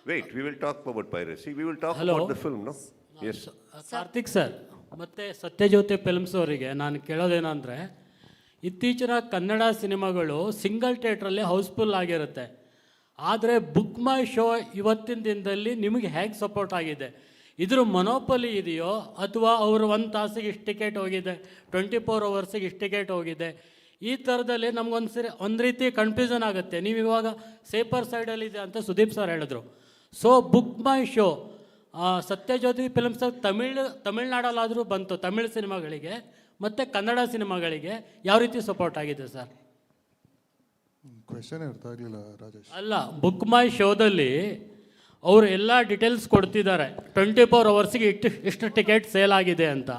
Wait, we will talk about piracy. We will talk Hello. about the film, no? Yes. Karthik sir ಮತ್ತು Sathyajyothi films ಅವರಿಗೆ ನಾನು ಕೇಳೋದೇನೆಂದರೆ, ಇತ್ತೀಚಿನ ಕನ್ನಡ ಸಿನಿಮಾಗಳು single ಥಿಯೇಟ್ರಲ್ಲಿ ಹೌಸ್ಫುಲ್ ಆಗಿರುತ್ತೆ. ಆದರೆ ಬುಕ್ ಮೈ ಶೋ ಇವತ್ತಿನ ದಿನದಲ್ಲಿ ನಿಮಗೆ ಹೇಗೆ ಸಪೋರ್ಟ್ ಆಗಿದೆ? ಇದ್ರ ಮೊನೋಪಲಿ ಇದೆಯೋ ಅಥವಾ ಅವರು 1 ತಾಸಿಗೆ ಇಷ್ಟು ಟಿಕೆಟ್ ಹೋಗಿದೆ, 24 ಅವರ್ಸಿಗೆ ಇಷ್ಟು ಟಿಕೆಟ್ ಹೋಗಿದೆ, ಈ ಥರದಲ್ಲಿ ಒಂದು ರೀತಿ ಕನ್ಫ್ಯೂಷನ್ ಆಗುತ್ತೆ. ನೀವು ಇವಾಗ ಸೇಫರ್ ಸೈಡಲ್ಲಿದೆ ಅಂತ ಸುದೀಪ್ ಸರ್ ಹೇಳಿದ್ರು. So BookMyShow Sathyajyothi films ತಮಿಳ್ನಾಡಲ್ಲಾದರೂ ಬಂತು ತಮಿಳ್ ಸಿನಿಮಾಗಳಿಗೆ ಮತ್ತು ಕನ್ನಡ ಸಿನಿಮಾಗಳಿಗೆ ಯಾವ ರೀತಿ ಸಪೋರ್ಟ್ ಆಗಿದೆ ಸರ್? ಕ್ವೆಶನ್ ಅರ್ಥ ಆಗಲಿಲ್ಲ ರಾಜೇಶ್. ಅಲ್ಲ, ಬುಕ್ ಮೈ ಶೋದಲ್ಲಿ ಅವರು ಎಲ್ಲ ಡೀಟೇಲ್ಸ್ ಕೊಡ್ತಿದ್ದಾರೆ, 24 ಅವರ್ಸಿಗೆ ಇಷ್ಟು ಟಿಕೆಟ್ ಸೇಲ್ ಆಗಿದೆ ಅಂತ,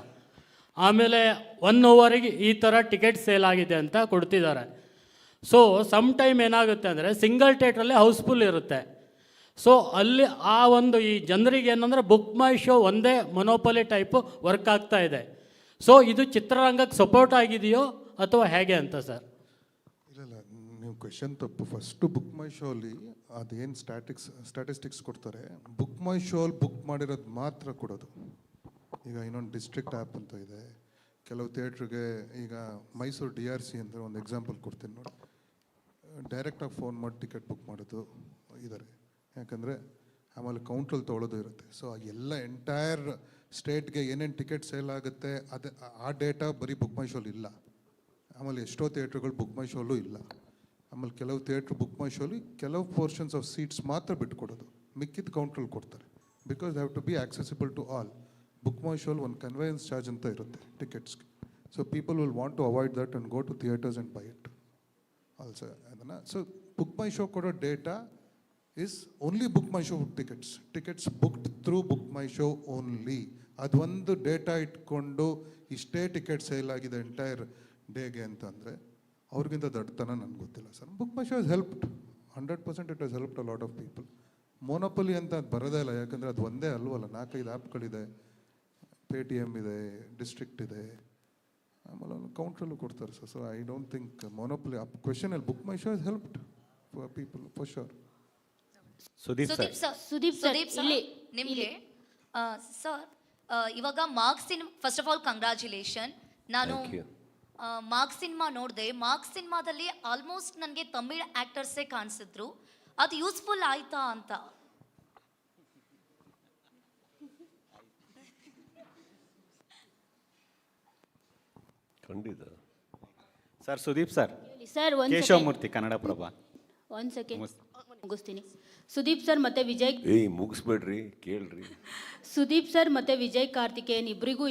ಆಮೇಲೆ 1 ಅವರಿಗೆ ಈ ಥರ ಟಿಕೆಟ್ ಸೇಲ್ ಆಗಿದೆ ಅಂತ ಕೊಡ್ತಿದ್ದಾರೆ. ಸೊ ಸಮ್ ಟೈಮ್ ಏನಾಗುತ್ತೆ ಅಂದರೆ ಸಿಂಗಲ್ ಥಿಯೇಟ್ರಲ್ಲಿ ಹೌಸ್ಫುಲ್ ಇರುತ್ತೆ. ಸೊ ಅಲ್ಲಿ ಆ ಒಂದು ಈ ಜನರಿಗೆ ಏನಂದರೆ ಬುಕ್ ಮೈ ಶೋ ಒಂದೇ ಮೊನೋಪಲಿ ಟೈಪು ವರ್ಕ್ ಆಗ್ತಾ ಇದೆ. ಸೊ ಇದು ಚಿತ್ರರಂಗಕ್ಕೆ ಸಪೋರ್ಟ್ ಆಗಿದೆಯೋ ಅಥವಾ ಹೇಗೆ ಅಂತ ಸರ್? ಇಲ್ಲ, ನೀವು ಕ್ವೆಶನ್ ತಪ್ಪು. ಫಸ್ಟು ಬುಕ್ ಮೈ ಶೋ ಅಲ್ಲಿ ಅದೇನು ಸ್ಟ್ಯಾಟಿಸ್ಟಿಕ್ಸ್ ಕೊಡ್ತಾರೆ, ಬುಕ್ ಮೈ ಶೋ ಅಲ್ಲಿ ಬುಕ್ ಮಾಡಿರೋದು ಮಾತ್ರ ಕೊಡೋದು. ಈಗ ಇನ್ನೊಂದು ಡಿಸ್ಟ್ರಿಕ್ಟ್ ಆ್ಯಪ್ ಅಂತ ಇದೆ, ಕೆಲವು ಥಿಯೇಟ್ರಿಗೆ. ಈಗ ಮೈಸೂರು DRC ಅಂತ ಒಂದು ಎಕ್ಸಾಂಪಲ್ ಕೊಡ್ತೀನಿ ನೋಡಿ, ಡೈರೆಕ್ಟಾಗಿ ಫೋನ್ ಮಾಡಿ ಟಿಕೆಟ್ ಬುಕ್ ಮಾಡೋದು ಇದ್ದಾರೆ. ಯಾಕಂದರೆ ಆಮೇಲೆ ಕೌಂಟ್ರಲ್ಲಿ ತೊಗೊಳೋದು ಇರುತ್ತೆ. ಸೊ ಎಲ್ಲ ಎಂಟೈರ್ ಸ್ಟೇಟ್ಗೆ ಏನೇನು ಟಿಕೆಟ್ ಸೇಲ್ ಆಗುತ್ತೆ ಅದು ಆ ಡೇಟಾ ಬರೀ ಬುಕ್ ಮೈ ಶೋಲಿ ಇಲ್ಲ. ಆಮೇಲೆ ಎಷ್ಟೋ ಥಿಯೇಟ್ರುಗಳು ಬುಕ್ ಮೈ ಶೋಲ್ಲೂ ಇಲ್ಲ. ಆಮೇಲೆ ಕೆಲವು ಥಿಯೇಟ್ರ್ ಬುಕ್ ಮೈ ಶೋಲಿ ಕೆಲವು ಪೋರ್ಷನ್ಸ್ ಆಫ್ ಸೀಟ್ಸ್ ಮಾತ್ರ ಬಿಟ್ಕೊಡೋದು, ಮಿಕ್ಕಿದ ಕೌಂಟ್ರಲ್ಲಿ ಕೊಡ್ತಾರೆ. Because they have to be accessible to all. ಬುಕ್ ಮೈ ಶೋಲ್ ಒಂದು ಕನ್ವೆಯನ್ಸ್ ಚಾರ್ಜ್ ಅಂತ ಇರುತ್ತೆ ಟಿಕೆಟ್ಸ್ಗೆ. So people will want to avoid that and go to theatres and buy it also ಅದನ್ನು. ಸೊ ಬುಕ್ ಮೈ ಶೋ ಕೊಡೋ data is only book my show tickets booked through book my show only. ಅದೊಂದು data ಇಟ್ಕೊಂಡು ಇಷ್ಟೇ ticket sale ಆಗಿದೆ entire ಡೇಗೆ ಅಂತಂದರೆ ಅವ್ರಿಗಿಂತ ದೊಡ್ಡತನ ನನಗೆ ಗೊತ್ತಿಲ್ಲ sir. BookMyShow has helped 100%. It has helped a lot of people. Monopoly ಅಂತ ಅದು ಬರೋದೇ ಇಲ್ಲ, ಯಾಕಂದರೆ ಅದು ಒಂದೇ ಅಲ್ವಲ್ಲ, 4-5 ಆ್ಯಪ್ಗಳಿದೆ, Paytm ಇದೆ, ಡಿಸ್ಟ್ರಿಕ್ಟ್ ಇದೆ, ಆಮೇಲೆ ಕೌಂಟ್ರಲ್ಲೂ ಕೊಡ್ತಾರೆ sir. So I don't think monopoly ಕ್ವೆಶನಲ್ಲಿ BookMyShow has helped for people for sure. Sudeep sir ನಿಮಗೆ ಸರ್ ಇವಾಗ Max cinema, first of all congratulation. ನಾನು ಮಾರ್ಕ್ಸ್ ಸಿನಿಮಾ ನೋಡಿದೆ. ಮಾರ್ಕ್ಸ್ ಸಿನಿಮಾದಲ್ಲಿ ಆಲ್ಮೋಸ್ಟ್ ನನಗೆ ತಮಿಳ್ ಆಕ್ಟರ್ಸೇ ಕಾಣಿಸಿದ್ರು. ಅದು ಯೂಸ್ಫುಲ್ ಆಯ್ತಾ ಅಂತ? ಖಂಡಿತ ಸರ್. ಸುದೀಪ್ ಸರ್, ಕೇಶವಮೂರ್ತಿ ಕನ್ನಡಪ್ರಭ. ಒಂದು ಸೆಕೆಂಡ್ ಮುಗಿಸ್ತೀನಿ. ಸುದೀಪ್ ಸರ್ ಮತ್ತೆ ವಿಜಯ್ ಮುಗಿಸ್ಬೇಡ್ರಿ, ಕೇಳ್ರಿ. ಸುದೀಪ್ ಸರ್ ಮತ್ತೆ ವಿಜಯ್ ಕಾರ್ತಿಕೇಯನ್ ಇಬ್ಬರಿಗೂ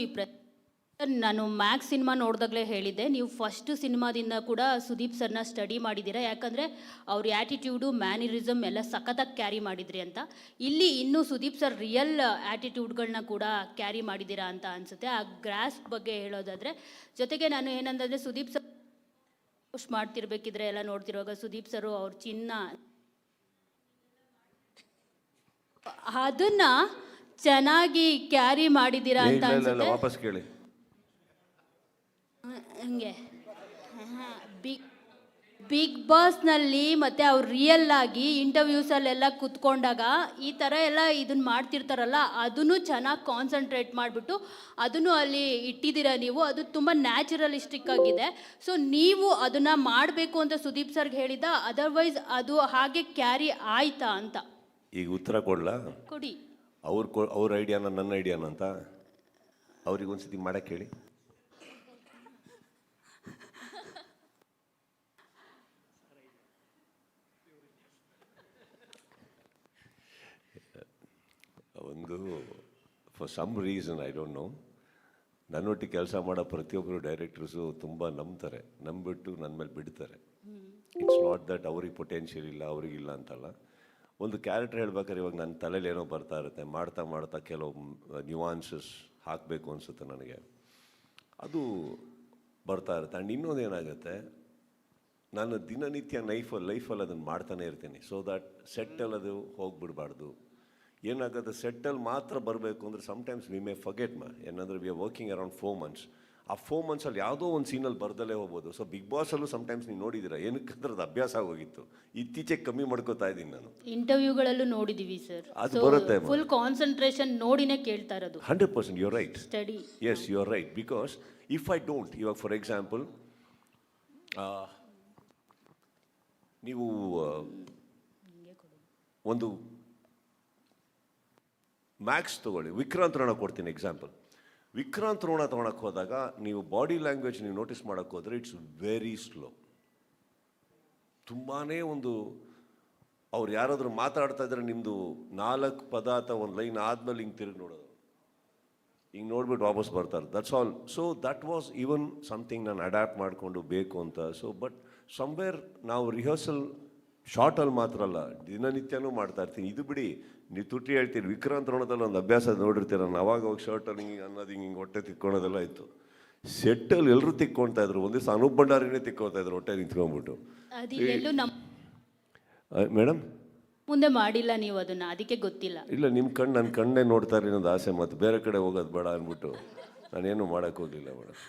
ನಾನು ಮ್ಯಾಕ್ಸ್ ಸಿನಿಮಾ ನೋಡಿದಾಗಲೇ ಹೇಳಿದ್ದೆ, ನೀವು ಫಸ್ಟ್ ಸಿನಿಮಾದಿಂದ ಕೂಡ ಸುದೀಪ್ ಸರ್ನ ಸ್ಟಡಿ ಮಾಡಿದ್ದೀರಾ. ಯಾಕಂದರೆ ಅವ್ರ ಆ್ಯಟಿಟ್ಯೂಡು, ಮ್ಯಾನರಿಸಮ್ ಎಲ್ಲ ಸಖತ್ತಾಗಿ ಕ್ಯಾರಿ ಮಾಡಿದ್ರಿ ಅಂತ. ಇಲ್ಲಿ ಇನ್ನೂ ಸುದೀಪ್ ಸರ್ ರಿಯಲ್ ಆ್ಯಟಿಟ್ಯೂಡ್ಗಳನ್ನ ಕೂಡ ಕ್ಯಾರಿ ಮಾಡಿದ್ದೀರಾ ಅಂತ ಅನಿಸುತ್ತೆ. ಆ ಗ್ರಾಸ್ ಬಗ್ಗೆ ಹೇಳೋದಾದರೆ, ಜೊತೆಗೆ ನಾನು ಏನಂದರೆ ಸುದೀಪ್ ಸರ್ ಪೋಸ್ಟ್ ಮಾಡ್ತಿರ್ಬೇಕಿದ್ರೆ ಎಲ್ಲ ನೋಡ್ತಿರುವಾಗ ಸುದೀಪ್ ಸರು ಅವ್ರ ಚಿನ್ನ ಅದನ್ನ ಚೆನ್ನಾಗಿ ಕ್ಯಾರಿ ಮಾಡಿದ್ದೀರಾ ಅಂತ ಅನ್ಸುತ್ತೆ. ವಾಪಸ್ ಕೇಳಿ. ಹಂಗೆ ಬಿಗ್ ಬಾಸ್ನಲ್ಲಿ ಮತ್ತು ಅವ್ರು ರಿಯಲ್ ಆಗಿ ಇಂಟರ್ವ್ಯೂಸಲ್ಲೆಲ್ಲ ಕುತ್ಕೊಂಡಾಗ ಈ ಥರ ಎಲ್ಲ ಇದನ್ನು ಮಾಡ್ತಿರ್ತಾರಲ್ಲ, ಅದನ್ನು ಚೆನ್ನಾಗಿ ಕಾನ್ಸಂಟ್ರೇಟ್ ಮಾಡಿಬಿಟ್ಟು ಅದನ್ನು ಅಲ್ಲಿ ಇಟ್ಟಿದ್ದೀರಾ ನೀವು. ಅದು ತುಂಬ ನ್ಯಾಚುರಲಿಸ್ಟಿಕ್ ಆಗಿದೆ. ಸೊ ನೀವು ಅದನ್ನು ಮಾಡಬೇಕು ಅಂತ ಸುದೀಪ್ ಸರ್ಗೆ ಹೇಳಿದ್ದ, ಅದರ್ವೈಸ್ ಅದು ಹಾಗೆ ಕ್ಯಾರಿ ಆಯ್ತಾ ಅಂತ? ಈಗ ಉತ್ತರ ಕೊಡ್ಲಾ? ಕೊಡಿ. ಅವ್ರ ಐಡಿಯಾನ ನನ್ನ ಐಡಿಯಾನ ಅಂತ ಅವ್ರಿಗೆ ಒಂದ್ಸತಿ ಮಾಡಕ್ಕೆ ಹೇಳಿ. ಒಂದು for some reason I don't know, ನನ್ನೊಟ್ಟಿಗೆ ಕೆಲಸ ಮಾಡೋ ಪ್ರತಿಯೊಬ್ಬರು ಡೈರೆಕ್ಟರ್ಸು ತುಂಬ ನಂಬ್ತಾರೆ, ನಂಬಿಬಿಟ್ಟು ನನ್ನ ಮೇಲೆ ಬಿಡ್ತಾರೆ. ಇಟ್ಸ್ ನಾಟ್ ದಟ್ ಅವ್ರಿಗೆ ಪೊಟೆನ್ಷಿಯಲ್ ಇಲ್ಲ, ಅವ್ರಿಗಿಲ್ಲ ಅಂತಲ್ಲ. ಒಂದು ಕ್ಯಾರೆಕ್ಟರ್ ಹೇಳ್ಬೇಕಾದ್ರೆ ಇವಾಗ ನನ್ನ ತಲೆಯಲ್ಲಿ ಏನೋ ಬರ್ತಾ ಇರುತ್ತೆ, ಮಾಡ್ತಾ ಮಾಡ್ತಾ ಕೆಲವು ನ್ಯೂವಾನ್ಸಸ್ ಹಾಕಬೇಕು ಅನಿಸುತ್ತೆ ನನಗೆ, ಅದು ಬರ್ತಾ ಇರುತ್ತೆ. ಆ್ಯಂಡ್ ಇನ್ನೊಂದು ಏನಾಗುತ್ತೆ, ನಾನು ದಿನನಿತ್ಯ ಲೈಫಲ್ಲಿ ಅದನ್ನು ಮಾಡ್ತಾನೆ ಇರ್ತೀನಿ. ಸೊ ದಟ್ ಸೆಟ್ಟಲ್ಲಿ ಅದು ಹೋಗಿಬಿಡಬಾರ್ದು. ಏನಾಗುತ್ತೆ, ಸೆಟ್ಟಲ್ಲಿ ಮಾತ್ರ ಬರಬೇಕು ಅಂದರೆ ಸಮ್ಟೈಮ್ಸ್ ವಿ ಮೇ ಫರ್ಗೆಟ್ ಏನಂದರೆ we are working around 4 months. ಆ 4 ಮಂತ್ಸಲ್ಲಿ ಯಾವುದೋ ಒಂದು ಸೀನಲ್ಲಿ ಬರ್ದಲ್ಲೇ ಹೋಗ್ಬೋದು. ಸೊ ಬಿಗ್ ಬಾಸಲ್ಲೂ ಸಮ್ಟೈಮ್ಸ್ ನೀವು ನೋಡಿದ್ದೀರಾ, ಏನಕ್ಕಂದ್ರೆ ಅದು ಅಭ್ಯಾಸ ಆಗೋಗಿತ್ತು. ಇತ್ತೀಚೆಗೆ ಕಮ್ಮಿ ಮಾಡ್ಕೋತಾ ಇದ್ದೀನಿ ನಾನು. ಇಂಟರ್ವ್ಯೂಗಳಲ್ಲೂ ನೋಡಿದೀವಿ ಸರ್. ಅದು ಬರುತ್ತೆ ಫುಲ್ ಕಾನ್ಸಂಟ್ರೇಷನ್ ನೋಡಿನೇ ಕೇಳ್ತಾ ಇರೋದು. 100% you're right. Study. Yes, you're right. Because if I don't, ಇವಾಗ ಫಾರ್ ಎಕ್ಸಾಂಪಲ್ ನೀವು ಒಂದು ಮ್ಯಾಕ್ಸ್ ತಗೊಳ್ಳಿ, ವಿಕ್ರಾಂತ್ ರೋಣ ಕೊಡ್ತೀನಿ ಎಕ್ಸಾಂಪಲ್. ವಿಕ್ರಾಂತ್ ರೋಣ ತೊಗೊಳಕ್ಕೆ ಹೋದಾಗ ನೀವು ಬಾಡಿ ಲ್ಯಾಂಗ್ವೇಜ್ ನೀವು ನೋಟಿಸ್ ಮಾಡೋಕ್ಕೆ ಹೋದರೆ ಇಟ್ಸ್ ವೆರಿ ಸ್ಲೋ. ತುಂಬಾ ಒಂದು ಅವ್ರು ಯಾರಾದರೂ ಮಾತಾಡ್ತಾ ಇದ್ರೆ ನಿಮ್ಮದು 4 ಪದ ಅಥವಾ ಒಂದು ಲೈನ್ ಆದಮೇಲೆ ಹಿಂಗೆ ತಿರುಗಿ ನೋಡೋದು, ಹಿಂಗೆ ನೋಡ್ಬಿಟ್ಟು ವಾಪಸ್ ಬರ್ತಾರೆ. That's all. So that was even something ನಾನು ಅಡ್ಯಾಪ್ಟ್ ಮಾಡಿಕೊಂಡು ಬೇಕು ಅಂತ. ಸೊ ಬಟ್ ಸಮ್ವೇರ್ ನಾವು ರಿಹರ್ಸಲ್ ಶಾರ್ಟಲ್ಲಿ ಮಾತ್ರ ಅಲ್ಲ, ದಿನನಿತ್ಯನೂ ಮಾಡ್ತಾ ಇರ್ತೀನಿ. ಇದು ಬಿಡಿ, ನೀವು ತುಟಿ ಹೇಳ್ತೀರಿ, ವಿಕ್ರಾಂತ್ ರೋಣದಲ್ಲಿ ಒಂದು ಅಭ್ಯಾಸ ನೋಡಿರ್ತೀರ, ನಾನು ಅವಾಗ ಹೋಗಿ ಶರ್ಟಲ್ಲಿ ಹಿಂಗೆ ಅನ್ನೋದು ಹಿಂಗೆ ಹೊಟ್ಟೆ ತಿಕ್ಕೊಳೋದೆಲ್ಲ ಇತ್ತು. ಸೆಟ್ಟಲ್ಲಿ ಎಲ್ಲರೂ ತಿಕ್ಕೊಳ್ತಾ ಇದ್ರು. ಒಂದು ದಿವಸ ಅನೂಪ್ ಭಂಡಾರಿನೇ ತಿಕ್ಕೊಳ್ತಾ ಇದ್ರು ಹೊಟ್ಟೆ ನಿಂತ್ಕೊಂಡ್ಬಿಟ್ಟು. ಅದು ಎಲ್ಲೂ ನಮ್ಮ ಮೇಡಮ್ ಮುಂದೆ ಮಾಡಿಲ್ಲ ನೀವು ಅದನ್ನ, ಅದಕ್ಕೆ ಗೊತ್ತಿಲ್ಲ. ಇಲ್ಲ, ನಿಮ್ಮ ಕಣ್ಣು ನನ್ನ ಕಣ್ಣೇ ನೋಡ್ತಾ ಇರಿ ಅನ್ನೋದು ಆಸೆ, ಮತ್ತು ಬೇರೆ ಕಡೆ ಹೋಗೋದು ಬೇಡ ಅಂದ್ಬಿಟ್ಟು ನಾನೇನು ಮಾಡೋಕ್ಕೆ ಹೋಗಲಿಲ್ಲ ಮೇಡಮ್.